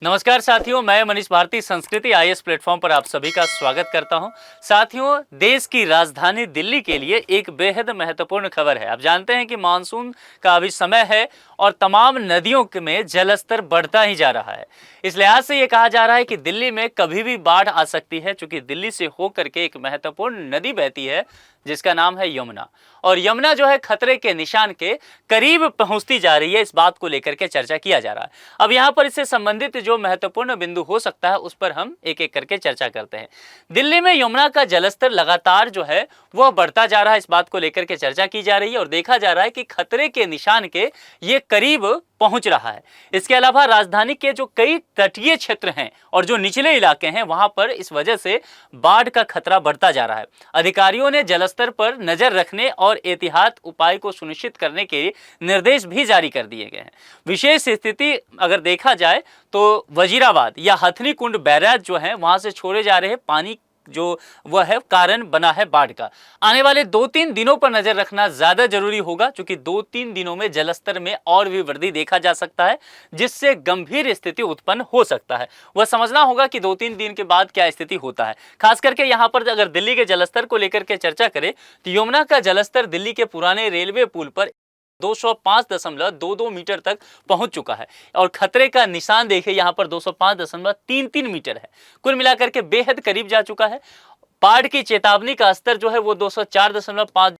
नमस्कार साथियों, मैं मनीष भारती संस्कृति आईएएस प्लेटफॉर्म पर आप सभी का स्वागत करता हूं। साथियों, देश की राजधानी दिल्ली के लिए एक बेहद महत्वपूर्ण खबर है। आप जानते हैं कि मानसून का अभी समय है और तमाम नदियों में जलस्तर बढ़ता ही जा रहा है। इस लिहाज से ये कहा जा रहा है कि दिल्ली में कभी भी बाढ़ आ सकती है, क्योंकि दिल्ली से होकर के एक महत्वपूर्ण नदी बहती है जिसका नाम है यमुना। और यमुना जो है खतरे के निशान के करीब पहुंचती जा रही है। इस बात को लेकर के चर्चा किया जा रहा है। अब यहाँ पर इससे संबंधित जो महत्वपूर्ण बिंदु हो सकता है उस पर हम एक एक करके चर्चा करते हैं। दिल्ली में यमुना का जलस्तर लगातार जो है वह बढ़ता जा रहा है। इस बात को लेकर के चर्चा की जा रही है और देखा जा रहा है कि खतरे के निशान के ये करीब पहुंच रहा है। इसके अलावा राजधानी के जो कई तटीय क्षेत्र हैं और जो निचले इलाके हैं वहां पर इस वजह से बाढ़ का खतरा बढ़ता जा रहा है। अधिकारियों ने जलस्तर पर नजर रखने और एहतियात उपाय को सुनिश्चित करने के निर्देश भी जारी कर दिए गए हैं। विशेष स्थिति अगर देखा जाए तो वजीराबाद या हथनी कुंड बैराज जो है वहां से छोड़े जा रहे पानी जो वह है कारण बना है बाढ़ का। आने वाले 2-3 दिनों पर नजर रखना ज्यादा जरूरी होगा, क्योंकि 2-3 दिनों में जलस्तर में और भी वृद्धि देखा जा सकता है, जिससे गंभीर स्थिति उत्पन्न हो सकता है। वह समझना होगा कि 2-3 दिन के बाद क्या स्थिति होता है। खास करके यहाँ पर अगर दिल्ली के जलस्तर को लेकर के चर्चा करें तो यमुना का जलस्तर दिल्ली के पुराने रेलवे पुल पर 205.22 मीटर तक पहुंच चुका है और खतरे का निशान देखिए यहाँ पर 205.33 मीटर है। कुल मिलाकर के बेहद करीब जा चुका है। बाढ़ की चेतावनी का स्तर जो है वो 204.50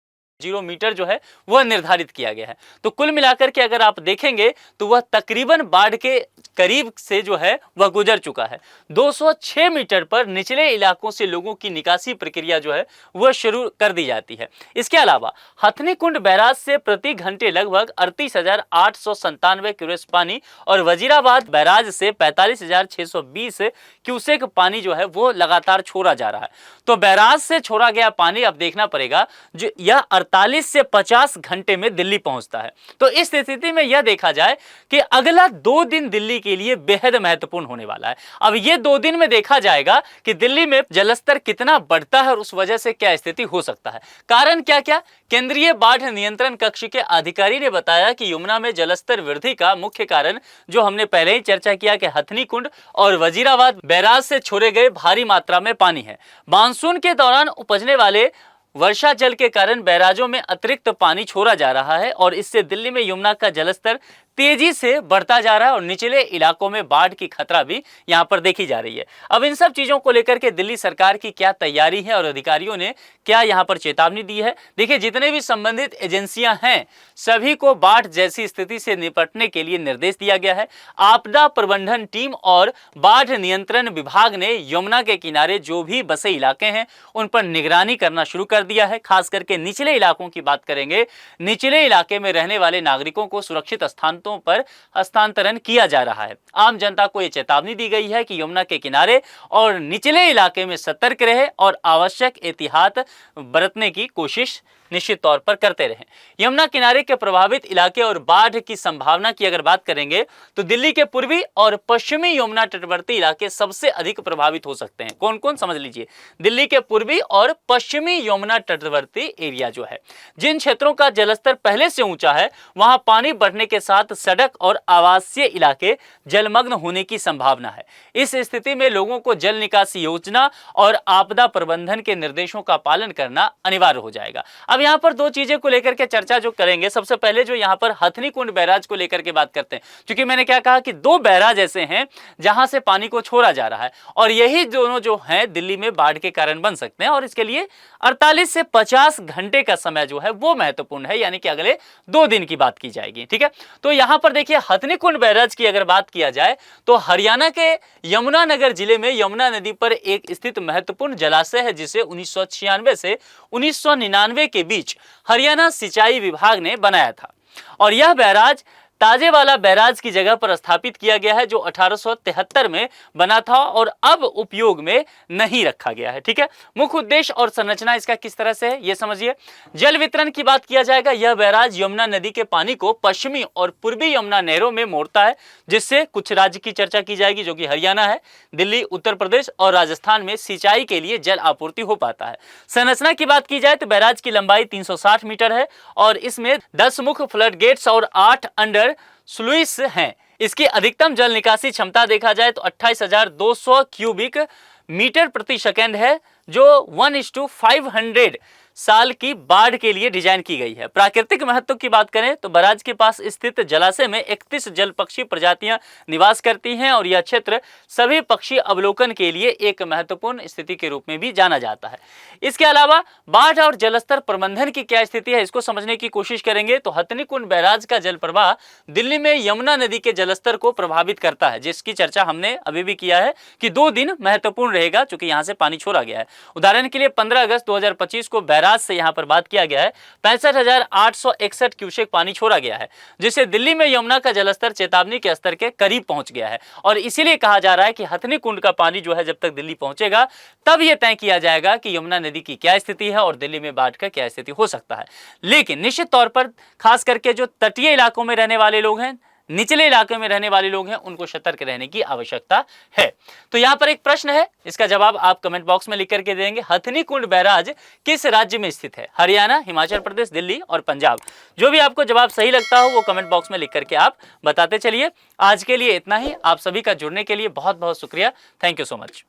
मीटर जो है वह निर्धारित किया गया है। तो कुल मिलाकर के अगर आप देखेंगे तो वह तकरीबन बाढ़ के करीब से जो है वह गुजर चुका है। 206 मीटर पर निचले इलाकों से लोगों की निकासी प्रक्रिया जो है वह शुरू कर दी जाती है। इसके अलावा हथनी कुंड बैराज से प्रति घंटे लगभग 38,897 क्यूसेक पानी और वजीराबाद बैराज से 45,620 क्यूसेक पानी जो है वो लगातार छोड़ा जा रहा है। तो बैराज से छोड़ा गया पानी अब देखना पड़ेगा जो यह 48 से 50 घंटे में दिल्ली पहुंचता है। तो इस स्थिति में यह देखा जाए कि अगला 2 दिन दिल्ली के लिए बेहद महत्वपूर्ण होने वाला है। अब ये 2 दिन में देखा जाएगा कि दिल्ली में जलस्तर कितना बढ़ता है और उस वजह से क्या स्थिति हो सकता है। कारण क्या क्या? केंद्रीय बाढ़ नियंत्रण कक्ष के अधिकारी ने बताया कि यमुना में जलस्तर वृद्धि का मुख्य कारण जो हमने पहले ही चर्चा किया कि हथनी कुंड और वजीराबाद बैराज से छोड़े गए भारी मात्रा में पानी है। मानसून के दौरान उपजने वाले वर्षा जल के कारण बैराजों में अतिरिक्त पानी छोड़ा जा रहा है और इससे दिल्ली में यमुना का जलस्तर तेजी से बढ़ता जा रहा है और निचले इलाकों में बाढ़ की खतरा भी यहां पर देखी जा रही है। अब इन सब चीजों को लेकर के दिल्ली सरकार की क्या तैयारी है और अधिकारियों ने क्या यहां पर चेतावनी दी है? देखिए, जितने भी संबंधित एजेंसियां हैं सभी को बाढ़ जैसी स्थिति से निपटने के लिए निर्देश दिया गया है। आपदा प्रबंधन टीम और बाढ़ नियंत्रण विभाग ने यमुना के किनारे जो भी बसे इलाके हैं उन पर निगरानी करना शुरू कर दिया है। खास करके निचले इलाकों की बात करेंगे, निचले इलाके में रहने वाले नागरिकों को सुरक्षित स्थान पर हस्तांतरण किया जा रहा है। आम जनता को यह चेतावनी दी गई है कि यमुना के किनारे और निचले इलाके में सतर्क रहे और आवश्यक एहतियात बरतने की कोशिश निश्चित तौर पर करते रहें। यमुना किनारे के प्रभावित इलाके और बाढ़ की संभावना की अगर बात करेंगे तो दिल्ली के पूर्वी और पश्चिमी यमुना तटवर्ती इलाके सबसे अधिक प्रभावित हो सकते हैं। कौन कौन? समझ लीजिए। दिल्ली के पूर्वी और पश्चिमी यमुना तटवर्ती एरिया जो है, जिन क्षेत्रों का जलस्तर पहले से ऊंचा है वहां पानी बढ़ने के साथ सड़क और आवासीय इलाके जलमग्न होने की संभावना है। इस स्थिति में लोगों को जल निकासी योजना और आपदा प्रबंधन के निर्देशों का पालन करना अनिवार्य हो जाएगा। अब यहाँ पर 2 चीजें को लेकर के चर्चा जो करेंगे, सबसे पहले जो यहाँ पर हथनी कुंड बैराज को लेकर के बात करते हैं, क्योंकि मैंने क्या कहा कि 2 बैराज ऐसे हैं जहां से पानी को छोड़ा जा रहा है और यही दोनों जो हैं दिल्ली में बाढ़ के कारण बन सकते हैं और इसके लिए 48 से 50 घंटे का समय जो है वो महत्वपूर्ण है, यानी कि अगले 2 दिन की बात की जाएगी। ठीक है, तो यहां पर देखिए हथनी कुंड बैराज की अगर बात किया जाए तो हरियाणा के यमुनानगर जिले में यमुना नदी पर एक स्थित महत्वपूर्ण जलाशय है, जिसे 1996 से 1999 के बीच हरियाणा सिंचाई विभाग ने बनाया था और यह बैराज ताजेवाला बैराज की जगह पर स्थापित किया गया है, जो 1873 में बना था और अब उपयोग में नहीं रखा गया है। ठीक है, मुख्य उद्देश्य और संरचना इसका किस तरह से है ये समझिए। जल वितरण की बात किया जाएगा, यह बैराज यमुना नदी के पानी को पश्चिमी और पूर्वी यमुना नहरों में मोड़ता है, जिससे कुछ राज्य की चर्चा की जाएगी जो कि हरियाणा है, दिल्ली, उत्तर प्रदेश और राजस्थान में सिंचाई के लिए जल आपूर्ति हो पाता है। संरचना की बात की जाए तो बैराज की लंबाई 360 मीटर है और इसमें 10 मुख्य फ्लड गेट्स और 8 अंडर स्लुइस हैं। इसकी अधिकतम जल निकासी क्षमता देखा जाए तो 28,200 क्यूबिक मीटर प्रति सेकंड है, जो 1:500 साल की बाढ़ के लिए डिजाइन की गई है। प्राकृतिक महत्व की बात करें तो बराज के पास स्थित जलाशय में 31 जल पक्षी प्रजातियां निवास करती हैं और यह क्षेत्र सभी पक्षी अवलोकन के लिए एक महत्वपूर्ण स्थिति के रूप में भी जाना जाता है। इसके अलावा बाढ़ और जलस्तर प्रबंधन की क्या स्थिति है, इसको समझने की कोशिश करेंगे तो हथनीकुंड बैराज का जल प्रवाह दिल्ली में यमुना नदी के जलस्तर को प्रभावित करता है, जिसकी चर्चा हमने अभी भी किया है कि 2 दिन महत्वपूर्ण रहेगा क्योंकि यहां से पानी छोड़ा गया है। उदाहरण के लिए 15 अगस्त 2025 को बैराज से यहां पर बात किया गया है 65,861 क्यूसेक पानी छोड़ा गया है, जिससे दिल्ली में यमुना का जलस्तर चेतावनी के स्तर के करीब पहुंच गया है। और इसीलिए कहा जा रहा है कि हथनीकुंड का पानी जो है जब तक दिल्ली पहुंचेगा तब यह तय किया जाएगा कि यमुना नदी की क्या स्थिति है और दिल्ली में बाढ़ का क्या स्थिति हो सकता है। लेकिन निश्चित तौर पर खास करके जो तटीय इलाकों में रहने वाले लोग हैं, निचले इलाके में रहने वाले लोग हैं, उनको सतर्क रहने की आवश्यकता है। तो यहां पर एक प्रश्न है, इसका जवाब आप कमेंट बॉक्स में लिख करके देंगे। हथनीकुंड बैराज किस राज्य में स्थित है? हरियाणा, हिमाचल प्रदेश, दिल्ली और पंजाब। जो भी आपको जवाब सही लगता हो वो कमेंट बॉक्स में लिख करके आप बताते चलिए। आज के लिए इतना ही। आप सभी का जुड़ने के लिए बहुत बहुत शुक्रिया। Thank you so much.